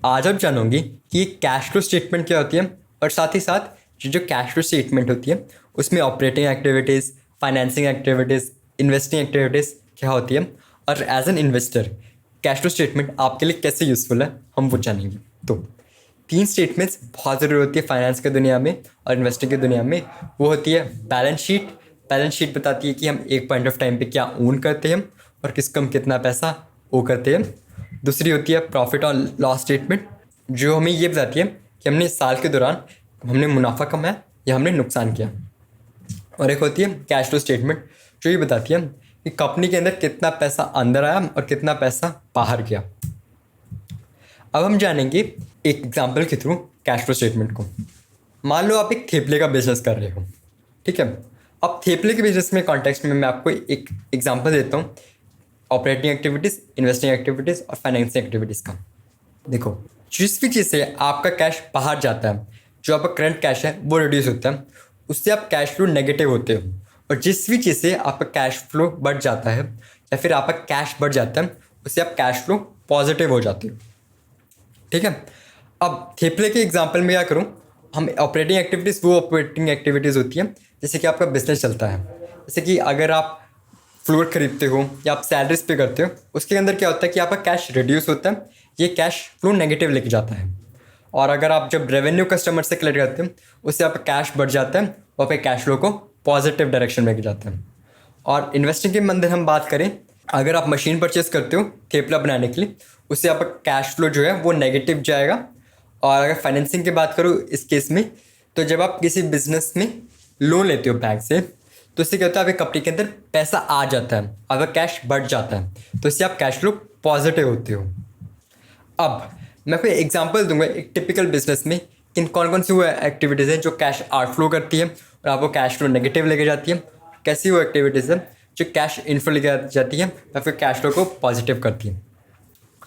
आज आप जानोगे कि कैश फ्लो स्टेटमेंट क्या होती है और साथ ही साथ जो कैश फ्लो स्टेटमेंट होती है उसमें operating activities, financing activities, investing activities क्या होती है और as an investor cash flow statement आपके लिए कैसे यूज़फुल है हम वो जानेंगे। तो 3 स्टेटमेंट्स बहुत ज़रूरी होती है फाइनेंस की दुनिया में और इन्वेस्टिंग की दुनिया में। वो होती है बैलेंस शीट। बैलेंस शीट बताती है कि हम एक पॉइंट ऑफ टाइम पे क्या ओन करते हैं और किसको हम कितना पैसा ओ करते हैं। दूसरी होती है प्रॉफिट और लॉस स्टेटमेंट, जो हमें ये बताती है कि हमने साल के दौरान हमने मुनाफा कमाया या हमने नुकसान किया। और एक होती है कैश फ्लो स्टेटमेंट, जो ये बताती है कि कंपनी के अंदर कितना पैसा अंदर आया और कितना पैसा बाहर गया। अब हम जानेंगे एक एग्जाम्पल के थ्रू कैश फ्लो स्टेटमेंट को। मान लो आप एक थेपले का बिजनेस कर रहे हो, ठीक है। अब थेपले के बिजनेस में कॉन्टेक्स्ट में मैं आपको एक एग्जांपल देता हूँ ऑपरेटिंग एक्टिविटीज़, इन्वेस्टिंग एक्टिविटीज़ और फाइनेंसिंग एक्टिविटीज़ का। देखो, जिस भी चीज़ से आपका कैश बाहर जाता है, जो आपका करंट कैश है वो रिड्यूस होता है, उससे आप कैश फ्लो नेगेटिव होते हो। और जिस भी चीज़ से आपका कैश फ्लो बढ़ जाता है या फिर आपका कैश बढ़ जाता है, उससे आप कैश फ्लो पॉजिटिव हो जाते हो, ठीक है। अब थेपले के एग्जांपल में क्या करूँ, हम ऑपरेटिंग एक्टिविटीज़ वो ऑपरेटिंग एक्टिविटीज़ होती हैं जैसे कि आपका बिजनेस चलता है। जैसे कि अगर आप फ्लोर खरीदते हो या आप सैलरीज पे करते हो, उसके अंदर क्या होता है कि आपका कैश रिड्यूस होता है, ये कैश फ्लो नेगेटिव लेके जाता है। और अगर आप जब रेवेन्यू कस्टमर से कलेक्ट करते हो, उससे आपका कैश बढ़ जाता है और फिर कैश फ्लो को पॉजिटिव डायरेक्शन में लेके जाता है। और इन्वेस्टिंग के अंदर हम बात करें, अगर आप मशीन परचेस करते हो थेपला बनाने के लिए, उससे आपका कैश फ्लो जो है वो नेगेटिव जाएगा। और अगर फाइनेंसिंग की बात करूँ इस केस में, तो जब आप किसी बिजनेस में लोन लेते हो बैंक से, तो इससे क्या होता है आपकी कंपनी के अंदर पैसा आ जाता है, आपका कैश बढ़ जाता है, तो इससे आप कैश फ्लो पॉजिटिव होते हो। अब मैं कोई एग्जांपल दूंगा एक टिपिकल बिजनेस में किन कौन कौन सी वो एक्टिविटीज़ हैं जो कैश आउटफ्लो करती है और आपको कैश फ्लो नेगेटिव लेके जाती है, कैसी वो एक्टिविटीज़ है जो कैश इनफ्लो लेके जाती है या फिर कैश फ्लो को पॉजिटिव करती है।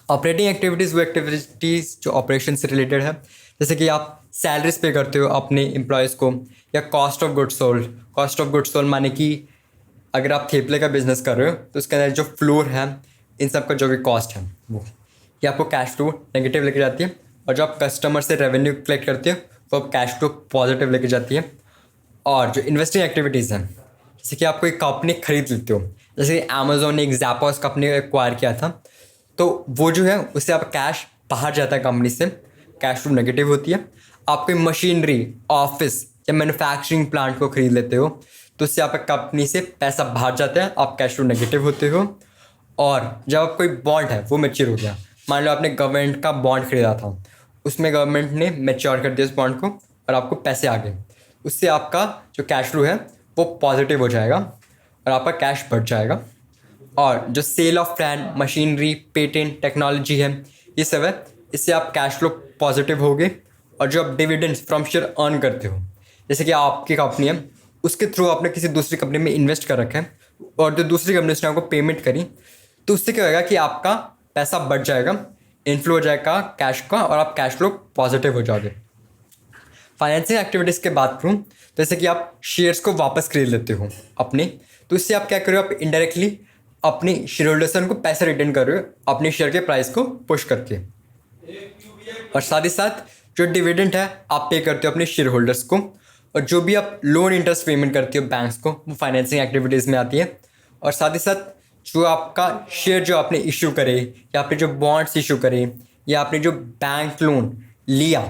ऑपरेटिंग एक्टिविटीज़ वो एक्टिविटीज़ जो ऑपरेशन से रिलेटेड है, जैसे कि आप सैलरीज पे करते हो अपने एम्प्लॉयज़ को, या cost of goods sold. Cost of goods sold माने कि अगर आप थेपले का बिजनेस कर रहे हो तो उसके अंदर जो फ्लोर है, इन सब का जो भी कॉस्ट है वो, ये आपको कैश फ्लो नेगेटिव लेके जाती है। और जो आप कस्टमर से रेवेन्यू कलेक्ट करते हो वो आप कैश फ्लो पॉजिटिव लेके जाती है। और जो इन्वेस्टिंग एक्टिविटीज़ हैं, जैसे कि आप कोई कंपनी खरीद लेते हो, जैसे कि अमेजोन ने एक ज़ैपोस कंपनी एक्वायर किया था, तो वो जो है उससे आपका कैश बाहर जाता है कंपनी से, कैश फ्लो नेगेटिव होती है। आप कोई मशीनरी, ऑफिस या मैन्युफैक्चरिंग प्लांट को खरीद लेते हो, तो उससे आपका कंपनी से पैसा बाहर जाता है, आप कैश फ्लो नेगेटिव होते हो। और जब आप कोई बॉन्ड है वो मैच्योर हो गया, मान लो आपने गवर्नमेंट का बॉन्ड खरीदा था, उसमें गवर्नमेंट ने मैच्योर कर दिया उस बॉन्ड को और आपको पैसे आ गए, उससे आपका जो कैश फ्लो है वो पॉजिटिव हो जाएगा और आपका कैश बढ़ जाएगा। और जो sale of land, machinery, patent, technology है, ये सब है, इससे आप कैश फ्लो पॉजिटिव होगे। और जो आप डिविडेंड्स फ्रॉम शेयर अर्न करते हो, जैसे कि आपकी कंपनी है, उसके थ्रू आपने किसी दूसरी कंपनी में इन्वेस्ट कर रखा है और जो दूसरी कंपनी उसने आपको पेमेंट करी, तो उससे क्या होगा कि आपका पैसा बढ़ जाएगा, इनफ्लो हो जाएगा कैश का और आप कैश फ्लो पॉजिटिव हो जाओगे। फाइनेंसिंग एक्टिविटीज़ की बात करूँ, जैसे कि आप शेयर्स को वापस खरीद लेते हो अपने, तो इससे आप क्या कर रहे हो, आप इनडायरेक्टली अपने शेयर होल्डर्स को पैसा रिटर्न कर रहे हो अपने शेयर के प्राइस को पुश करके। और साथ ही साथ जो डिविडेंड है आप पे करते हो अपने शेयर होल्डर्स को। और जो भी आप लोन इंटरेस्ट पेमेंट करते हो बैंक्स को, वो फाइनेंसिंग एक्टिविटीज़ में आती है। और साथ ही साथ जो आपका शेयर जो आपने इशू करे या आपने जो बॉन्ड्स इशू करे या आपने जो बैंक लोन लिया,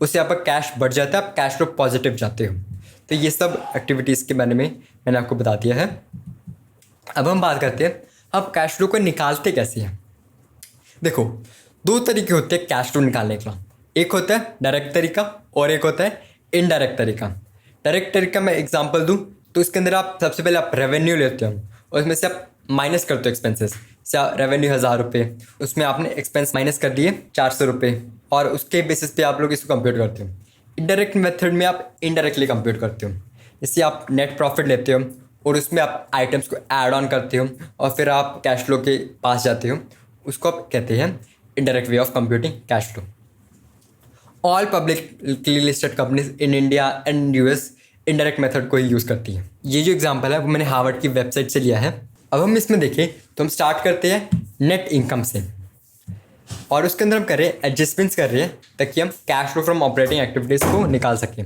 उससे आपका कैश बढ़ जाता है, आप कैश फ्लो पॉजिटिव जाते हो। तो ये सब एक्टिविटीज़ के बारे में मैंने आपको बता दिया है। अब हम बात करते हैं अब कैश फ्लो को निकालते कैसे हैं। देखो, 2 तरीके होते हैं कैश फ्लो निकालने का। एक होता है डायरेक्ट तरीका और एक होता है इनडायरेक्ट तरीका। डायरेक्ट तरीका मैं एग्जांपल दूं तो इसके अंदर आप सबसे पहले आप रेवेन्यू लेते हो और उसमें से आप माइनस करते हो एक्सपेंसेस। जैसे रेवेन्यू 1000 रुपये, उसमें आपने एक्सपेंस माइनस कर दिए 400 रुपये और उसके बेसिस पे आप लोग इसको कंप्यूट करते हो। इनडायरेक्ट मेथड में आप इनडायरेक्टली कंप्यूट करते हो, जैसे आप नेट प्रॉफिट लेते हो और उसमें आप आइटम्स को ऐड ऑन करते हो और फिर आप कैश फ्लो के पास जाते हो, उसको आप कहते हैं indirect way of computing cash flow. All publicly listed companies in India and US indirect method को ही यूज़ करती हैं। ये जो एग्जांपल है वो मैंने हार्वर्ड की वेबसाइट से लिया है। अब हम इसमें देखें तो हम स्टार्ट करते हैं नेट इनकम से, और उसके अंदर हम कर रहे हैं एडजस्टमेंट्स कर रहे हैं ताकि हम cash flow from operating activities को निकाल सकें।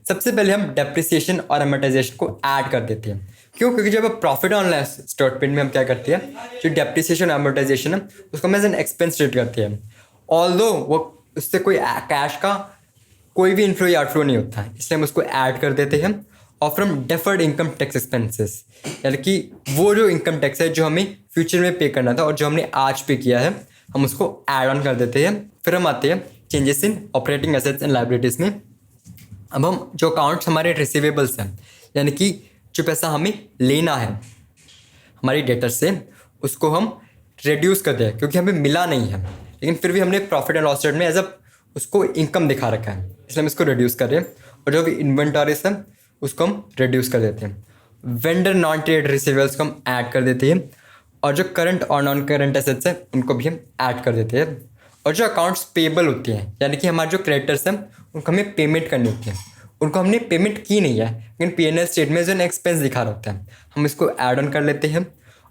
सबसे पहले हम डेप्रिसिएशन और अमोर्टाइजेशन को ऐड कर देते हैं। क्यों? क्योंकि जब प्रॉफिट ऑन लॉस स्टेटमेंट में हम क्या करते हैं, जो डेप्रिसिएशन और अमोर्टाइजेशन है उसको हम एज एन एक्सपेंस ट्रीट करते हैं, ऑल्दो वो उससे कोई कैश का कोई भी इनफ्लो या आउटफ्लो नहीं होता है, इसलिए हम उसको ऐड कर देते हैं। और from deferred income tax expenses, यानी कि वो जो इनकम टैक्स है जो हमें फ्यूचर में पे करना था और जो हमने आज पे किया है, हम उसको ऐड ऑन कर देते हैं। फिर हम आते हैं changes in operating assets and liabilities में। अब हम जो अकाउंट्स हमारे रिसीवेबल्स हैं, यानी कि जो पैसा हमें लेना है हमारी डेटर से, उसको हम रिड्यूस कर दें क्योंकि हमें मिला नहीं है, लेकिन फिर भी हमने प्रॉफिट एंड लॉस स्टेटमेंट में एज अ उसको इनकम दिखा रखा है, इसलिए हम इसको रिड्यूस कर रहे हैं। और जो भी इन्वेंटरीज है उसको हम रिड्यूस कर देते हैं। वेंडर नॉन ट्रेड रिसीवेबल्स को हम ऐड कर देते हैं, और जो करंट और नॉन करंट एसेट्स हैं उनको भी हम ऐड कर देते हैं। और जो अकाउंट्स पेबल होती हैं, यानी कि हमारे जो क्रेडिटर्स हैं उनको हमें पेमेंट करनी होती है, उनको हमने पेमेंट की नहीं है लेकिन P&L स्टेटमेंट में जो एक्सपेंस दिखा रहा होता है, हम इसको ऐड ऑन कर लेते हैं।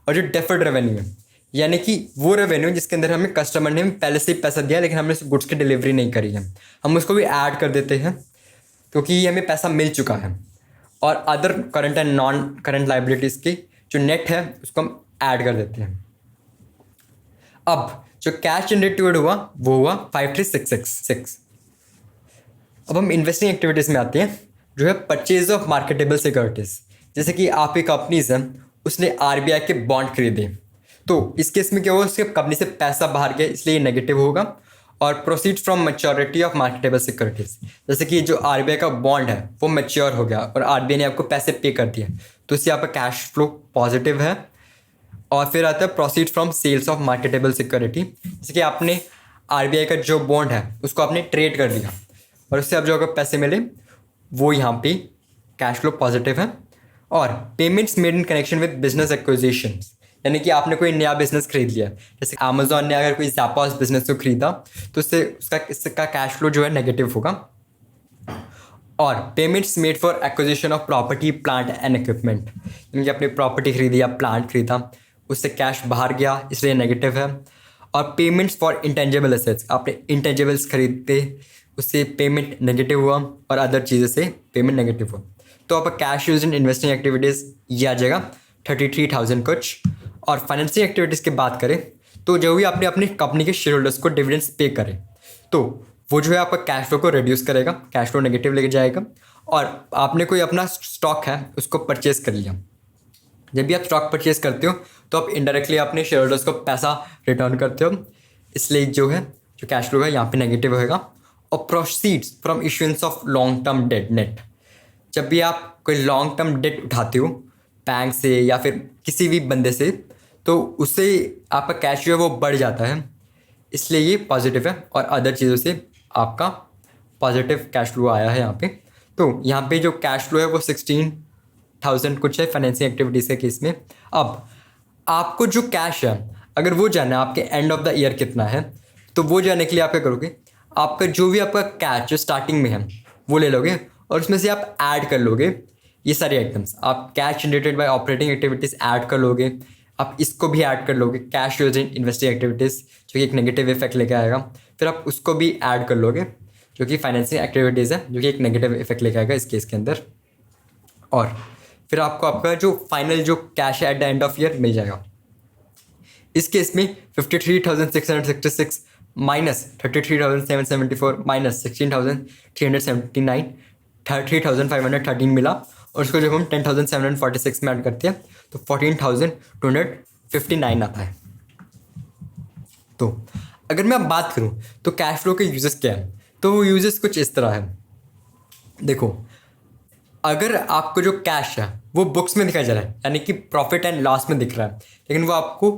और जो डेफर्ड रेवेन्यू है, यानी कि वो रेवेन्यू जिसके अंदर हमें कस्टमर ने पहले से ही पैसा दिया लेकिन हमने उस गुड्स की डिलीवरी नहीं करी है, हम उसको भी ऐड कर देते हैं क्योंकि ये हमें पैसा मिल चुका है। और other current and non current liabilities की जो नेट है उसको हम ऐड कर देते हैं। अब जो कैश जनरेटेड हुआ वो हुआ 53,666। अब हम इन्वेस्टिंग एक्टिविटीज़ में आते हैं, जो है परचेज ऑफ मार्केटेबल सिक्योरिटीज़। जैसे कि आपकी कंपनीज है, उसने RBI के बॉन्ड खरीदे, तो इस केस में क्या हुआ, उसके कंपनी से पैसा बाहर गया इसलिए ये नेगेटिव होगा। और proceed from maturity of marketable securities, जैसे कि जो RBI का बॉन्ड है वो मैच्योर हो गया और RBI ने आपको पैसे पे कर दिए, तो इससे आपका कैश फ्लो पॉजिटिव है। और फिर आता है proceed from sales of marketable security, जैसे कि आपने RBI का जो बॉन्ड है उसको आपने ट्रेड कर दिया और उससे आप जो आपको पैसे मिले वो यहाँ पे कैश फ्लो पॉजिटिव है। और payments made in connection with business acquisitions, यानी कि आपने कोई नया बिजनेस खरीद लिया, जैसे अमेजोन ने अगर कोई ज़ापास बिजनेस को खरीदा तो उससे इसका कैश फ्लो जो है नेगेटिव होगा। और payments made for acquisition of property plant and equipment, यानी कि आपने प्रॉपर्टी खरीदी या प्लांट खरीदा, उससे कैश बाहर गया इसलिए नेगेटिव है। और पेमेंट्स फॉर इंटेंजिबल एसेट्स, आपने इंटेंजिबल्स खरीदते उससे पेमेंट नेगेटिव हुआ और अदर चीज़ों से पेमेंट नेगेटिव हुआ। तो आपका cash use in investing activities ये आ जाएगा 33,000 कुछ। और फाइनेंसिंग एक्टिविटीज़ की बात करें तो जो भी आपने अपनी कंपनी के शेयर होल्डर्स को डिविडेंड्स पे करें तो वो जो है आपका कैश फ्लो को रिड्यूस करेगा, कैश फ्लो नेगेटिव लेके जाएगा। और आपने कोई अपना स्टॉक है उसको परचेज कर लिया, जब भी आप स्टॉक परचेज करते हो तो आप इनडायरेक्टली अपने शेयर होल्डर्स को पैसा रिटर्न करते हो, इसलिए जो है जो कैश फ्लो है यहाँ पे नेगेटिव होगा। और proceeds from issuance of long term debt net, जब भी आप कोई लॉन्ग टर्म डेट उठाते हो बैंक से या फिर किसी भी बंदे से, तो उससे आपका कैश जो है वो बढ़ जाता है, इसलिए ये पॉजिटिव है। और अदर चीज़ों से आपका पॉजिटिव कैश फ्लो आया है यहाँ पे। तो यहाँ पे जो कैश फ्लो है वो 16,000 कुछ है फाइनेंसिंग एक्टिविटीज़ के केस में। अब आपको जो कैश है अगर वो जानना है आपके एंड ऑफ द ईयर कितना है, तो वो जानने के लिए आप क्या करोगे, आपका जो भी आपका कैश जो स्टार्टिंग में है वो ले लोगे और उसमें से आप ऐड कर लोगे ये सारे आइटम्स। आप cash generated by operating activities add कर लोगे, आप इसको भी ऐड कर लोगे, cash use in investing activities जो कि एक नेगेटिव इफेक्ट लेके आएगा, फिर आप उसको भी ऐड कर लोगे जो कि फाइनेंसिंग एक्टिविटीज़ है जो कि एक नेगेटिव इफेक्ट लेके आएगा इस केस के अंदर। और फिर आपको आपका जो फाइनल जो कैश है at the end of year मिल जाएगा। इस केस में 53,666 माइनस 33,774 माइनस 16,379 30,513 मिला, और उसको जब हम 10,746 में ऐड करते हैं तो 14,259 आता है। तो अगर मैं अब बात करूं तो कैश फ्लो के यूजेस क्या है, तो वो यूजेस कुछ इस तरह है। देखो, अगर आपको जो कैश है वो बुक्स में दिखाई जा रहा है, यानी कि प्रॉफिट एंड लॉस में दिख रहा है, लेकिन वो आपको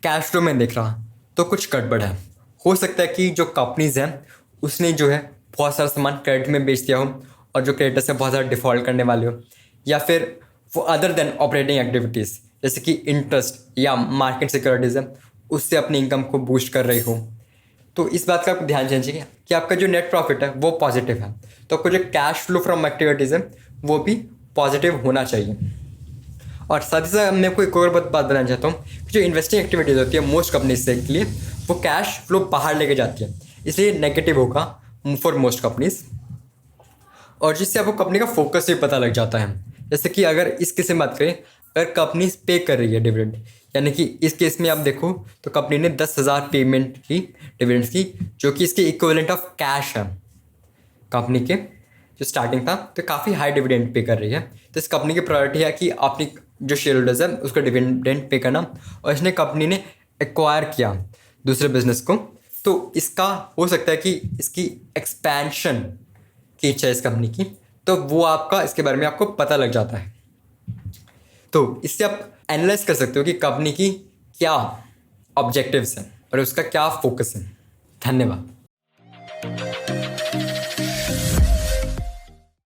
कैश फ्लो में दिख रहा, तो कुछ गड़बड़ है। हो सकता है कि जो कंपनीज हैं उसने जो है बहुत सारा सामान क्रेडिट में बेच दिया हो और जो क्रेडिटर से बहुत ज़्यादा डिफ़ॉल्ट करने वाले हो, या फिर वो अदर देन ऑपरेटिंग एक्टिविटीज़ जैसे कि इंटरेस्ट या मार्केट सिक्योरिटीज़ है उससे अपनी इनकम को बूस्ट कर रही हो। तो इस बात का आपको ध्यान देना चाहिए कि आपका जो नेट प्रॉफिट है वो पॉजिटिव है, तो आपको जो कैश फ्लो फ्रॉम एक्टिविटीज़ है वो भी पॉजिटिव होना चाहिए। और साथ ही साथ मैं कोई एक और बात बताना चाहता हूँ कि जो इन्वेस्टिंग एक्टिविटीज़ होती है मोस्ट कंपनीज से के लिए, वो कैश फ्लो बाहर लेके जाती है, इसलिए नेगेटिव होगा फॉर मोस्ट कंपनीज। और जिससे आपको कंपनी का फोकस भी पता लग जाता है। जैसे कि अगर इस केस में बात करें, अगर कंपनी पे कर रही है डिविडेंड, यानी कि इस केस में आप देखो तो कंपनी ने 10,000 पेमेंट की डिविडेंड्स की, जो कि इसके इक्विवेलेंट ऑफ कैश है कंपनी के जो स्टार्टिंग था, तो काफ़ी हाई डिविडेंड पे कर रही है। तो इस कंपनी की प्रायोरिटी है कि अपनी जो शेयर होल्डर्स है उसको डिविडेंड पे करना, और इसने कंपनी ने एक्वायर किया दूसरे बिजनेस को, तो इसका हो सकता है कि इसकी एक्सपेंशन की इच्छा है इस कंपनी की, तो वो आपका इसके बारे में आपको पता लग जाता है। तो इससे आप एनालाइज कर सकते हो कि कंपनी की क्या ऑब्जेक्टिव्स हैं और उसका क्या फोकस है। धन्यवाद।